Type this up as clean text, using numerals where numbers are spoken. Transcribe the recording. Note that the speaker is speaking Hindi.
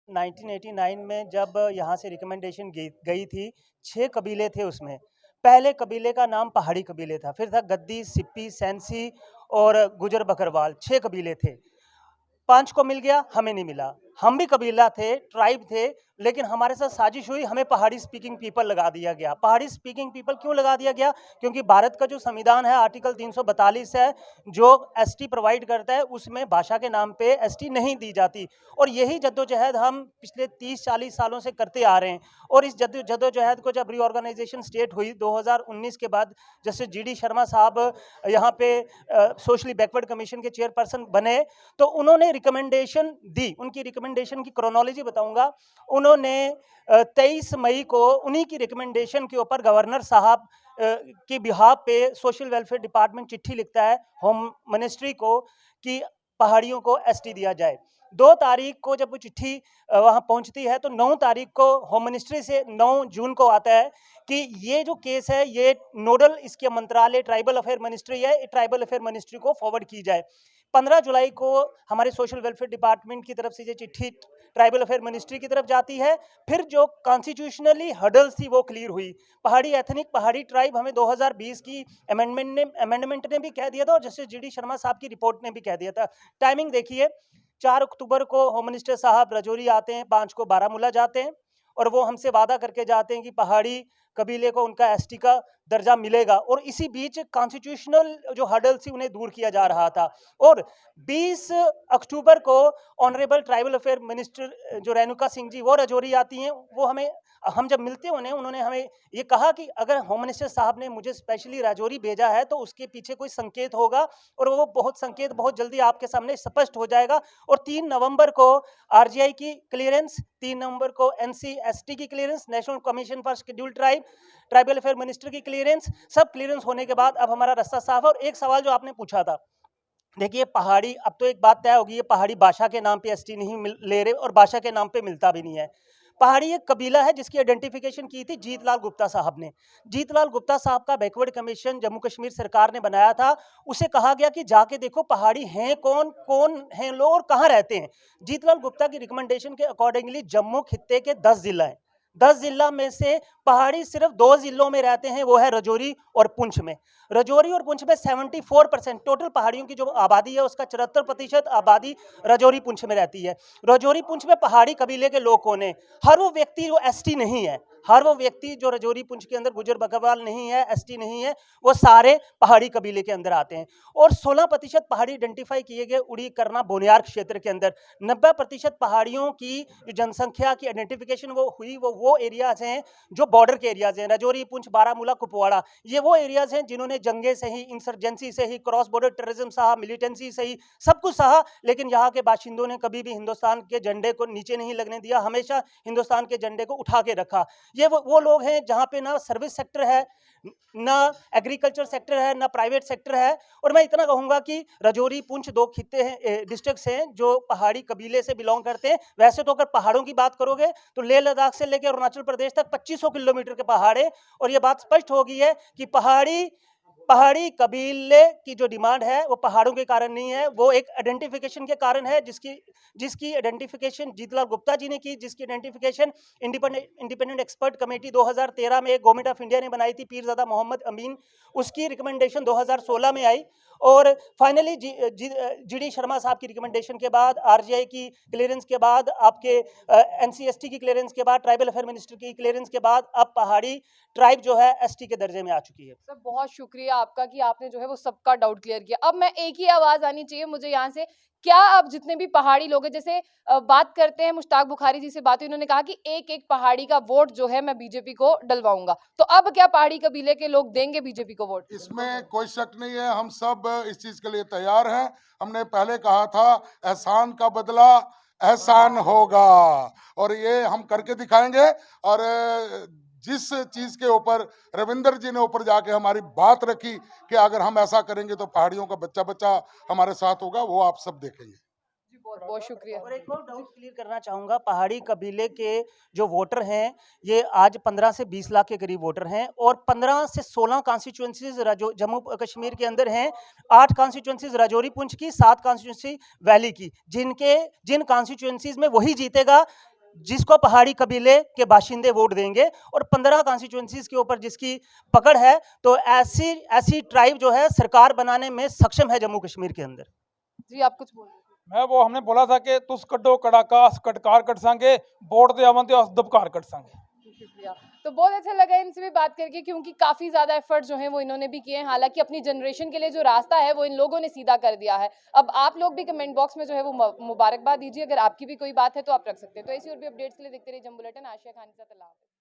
1989 में जब यहाँ से रिकमेंडेशन गई थी, 6 कबीले थे उसमें। पहले कबीले का नाम पहाड़ी कबीले था, फिर था गद्दी, सिप्पी, सैंसी और गुजर बकरवाल, 6 कबीले थे। 5 को मिल गया, हमें नहीं मिला। हम भी कबीला थे, ट्राइब थे, लेकिन हमारे साथ साजिश हुई, हमें पहाड़ी स्पीकिंग पीपल लगा दिया गया। पहाड़ी स्पीकिंग पीपल क्यों लगा दिया गया? क्योंकि भारत का जो संविधान है, आर्टिकल 342 है, जो एसटी प्रोवाइड करता है, उसमें भाषा के नाम पे एसटी नहीं दी जाती। और यही जद्दोजहद हम पिछले 30-40 सालों से करते आ रहे हैं। और इस जद्दोजहद को जब रीऑर्गेनाइजेशन स्टेट हुई 2019 के बाद, जैसे जीडी शर्मा साहब यहाँ पे सोशली बैकवर्ड कमीशन के चेयरपर्सन बने, तो उन्होंने रिकमेंडेशन दी। उनकी रिकमेंडेशन की क्रोनोलॉजी बताऊंगा। उन्होंने 23 मई को उन्हीं की रिकमेंडेशन के ऊपर गवर्नर साहब की बिहाफ पे सोशल वेलफेयर डिपार्टमेंट चिट्ठी लिखता है होम मिनिस्ट्री को कि पहाड़ियों को एसटी दिया जाए। 2 तारीख को जब वो चिट्ठी वहां पहुंचती है, तो 9 तारीख को होम मिनिस्ट्री से 9 जून को आता है कि ये जो केस है, ये नोडल इसके मंत्रालय ट्राइबल अफेयर मिनिस्ट्री है, ट्राइबल अफेयर मिनिस्ट्री को फॉरवर्ड की जाए। 15 जुलाई को हमारे सोशल वेलफेयर डिपार्टमेंट की तरफ से ये चिट्ठी ट्राइबल अफेयर मिनिस्ट्री की तरफ जाती है। फिर जो कॉन्स्टिट्यूशनली हर्डल्स थी वो क्लियर हुई। पहाड़ी एथनिक, पहाड़ी ट्राइब हमें 2020 की अमेंडमेंट ने भी कह दिया था, और जस्टिस जीडी शर्मा साहब की रिपोर्ट ने भी कह दिया था। टाइमिंग देखिए, 4 अक्टूबर को होम मिनिस्टर साहब रजौरी आते हैं, 5 को बारामूला जाते हैं, और वो हमसे वादा करके जाते हैं कि पहाड़ी कबीले को उनका एसटी का दर्जा मिलेगा। और इसी बीच कॉन्स्टिट्यूशनल जो हर्डल थी उन्हें दूर किया जा रहा था। और 20 अक्टूबर को ऑनरेबल ट्राइबल अफेयर मिनिस्टर जो रेणुका सिंह जी, वो रजौरी आती हैं। वो हम जब मिलते हैं उन्होंने हमें ये कहा कि अगर होम मिनिस्टर साहब ने मुझे स्पेशली राजौरी भेजा है, तो उसके पीछे कोई संकेत होगा, और वो संकेत बहुत जल्दी आपके सामने स्पष्ट हो जाएगा। और 3 नवंबर को आरजीआई की क्लियरेंस, 3 नवंबर को एनसीएसटी की clearance, national commission for scheduled tribal affair minister की क्लियरेंस, सब क्लियरेंस होने के बाद अब हमारा रास्ता साफ है। और एक सवाल जो आपने पूछा था, देखिए पहाड़ी, अब तो एक बात तय होगी, ये पहाड़ी भाषा के नाम पे एसटी नहीं ले रहे, और भाषा के नाम पे मिलता भी नहीं है। पहाड़ी एक कबीला है जिसकी आइडेंटिफिकेशन की थी जीतलाल गुप्ता साहब ने। जीतलाल गुप्ता साहब का बैकवर्ड कमीशन जम्मू कश्मीर सरकार ने बनाया था। उसे कहा गया कि जाके देखो पहाड़ी हैं कौन, कौन हैं लोग और कहाँ रहते हैं। जीतलाल गुप्ता की रिकमेंडेशन के अकॉर्डिंगली जम्मू खित्ते के 10 जिला हैं। 10 जिला में से पहाड़ी सिर्फ 2 जिलों में रहते हैं, वो है रजौरी और पुंछ में। रजौरी और पुंछ में 74% टोटल पहाड़ियों की जो आबादी है, उसका 74% आबादी रजौरी पुंछ में रहती है। रजौरी पुंछ में पहाड़ी कबीले के लोग कौन है? हर वो व्यक्ति जो एसटी नहीं है, हर वो व्यक्ति जो रजौरी पुंछ के अंदर गुजर बकरवाल नहीं है, एसटी नहीं है, वो सारे पहाड़ी कबीले के अंदर आते हैं। और 16% पहाड़ी आइडेंटिफाई किए गए उड़ी, करना, बोनियार क्षेत्र के अंदर। 90% पहाड़ियों की जो जनसंख्या की आइडेंटिफिकेशन वो हुई, वो एरियाज हैं जो बॉर्डर के एरियाज हैं। रजौरी, पुंछ, बारामूला, कुपवाड़ा, ये वो एरियाज हैं जिन्होंने जंगे से ही, इंसर्जेंसी से ही, क्रॉस बॉर्डर टेररिज्म सहा, मिलिटेंसी से ही सब कुछ सहा। लेकिन यहाँ के बाशिंदों ने कभी भी हिंदुस्तान के झंडे को नीचे नहीं लगने दिया, हमेशा हिंदुस्तान के झंडे को उठा के रखा। ये वो लोग हैं जहाँ पे ना सर्विस सेक्टर है, ना एग्रीकल्चर सेक्टर है, ना प्राइवेट सेक्टर है। और मैं इतना कहूँगा कि रजौरी, पुंछ 2 खित्ते हैं, डिस्ट्रिक्ट्स हैं जो पहाड़ी कबीले से बिलोंग करते हैं। वैसे तो अगर पहाड़ों की बात करोगे तो लेह लद्दाख से लेकर अरुणाचल प्रदेश तक 2500 किलोमीटर के पहाड़ है। और ये बात स्पष्ट हो गई है कि पहाड़ी कबीले की जो डिमांड है वो पहाड़ों के कारण नहीं है, वो एक आइडेंटिफिकेशन के कारण है, जिसकी आइडेंटिफिकेशन जीतलाल गुप्ता जी ने की, जिसकी आइडेंटिफिकेशन इंडिपेंडेंट एक्सपर्ट कमेटी 2013 में गवर्नमेंट ऑफ इंडिया ने बनाई थी, पीरजादा मोहम्मद अमीन, उसकी रिकमेंडेशन 2016 में आई। और फाइनली जीडी शर्मा साहब की रिकमेंडेशन के बाद, आरजीआई की क्लियरेंस के बाद, आपके एनसीएसटी की क्लियरेंस के बाद, ट्राइबल अफेयर मिनिस्टर की क्लियरेंस के बाद, अब पहाड़ी ट्राइब जो है एसटी के दर्जे में आ चुकी है। सर बहुत शुक्रिया आपका कि आपने जो है वो सबका डाउट क्लियर किया। अब मैं एक ही आवाज आनी चाहिए मुझे यहाँ से, क्या अब जितने भी पहाड़ी लोग हैं, जैसे बात करते हैं, मुश्ताक बुखारी जी से बात हुई, उन्होंने कहा कि एक एक पहाड़ी का वोट जो है मैं बीजेपी को डलवाऊंगा, तो अब क्या पहाड़ी कबीले के लोग देंगे बीजेपी को वोट? इसमें कोई शक नहीं है, हम सब इस चीज के लिए तैयार हैं। हमने पहले कहा था एहसान का बदला एहसान होगा, और ये हम करके दिखाएंगे। और जिस चीज के ऊपर रविंदर जी ने ऊपर जाके हमारी बात रखी कि अगर हम ऐसा करेंगे तो पहाड़ियों का बच्चा बच्चा हमारे साथ होगा, वो आप सब देखेंगे। बहुत बहुत शुक्रिया। और एक और डाउट क्लियर करना चाहूँगा, पहाड़ी कबीले के जो वोटर हैं, ये आज 15 से 20 लाख के करीब वोटर हैं, और 15 से 16 कॉन्स्टिट्यूंसीज जम्मू कश्मीर के अंदर हैं। 8 कॉन्स्टिट्यूंसीज रजौरी पुंछ की, 7 कॉन्स्टिट्यूंसी वैली की, जिन कॉन्स्टिट्यूंसीज में वही जीतेगा जिसको पहाड़ी कबीले के बाशिंदे वोट देंगे, और 15 कॉन्स्टिट्यूएंसीज के ऊपर जिसकी पकड़ है, तो ऐसी ऐसी ट्राइब जो है सरकार बनाने में सक्षम है जम्मू कश्मीर के अंदर। जी, आप कुछ बोल रहे थे। मैं वो हमने बोला था कि तुस कड्डो कड़ाका अस कटकार कट सांगे वोट दे आवन ते अस दबकार कट सांगे। शुक्रिया। तो बहुत अच्छा लगा इनसे भी बात करके, क्योंकि काफी ज्यादा एफर्ट जो है वो इन्होंने भी किए हैं। हालांकि अपनी जनरेशन के लिए जो रास्ता है वो इन लोगों ने सीधा कर दिया है। अब आप लोग भी कमेंट बॉक्स में जो है वो मुबारकबाद दीजिए, अगर आपकी भी कोई बात है तो आप रख सकते हैं। तो ऐसी और भी अपडेट्स के लिए देखते रहिए जंग बुलेटिन। आशिया खान के साथ अल्लाह हाफ़िज़।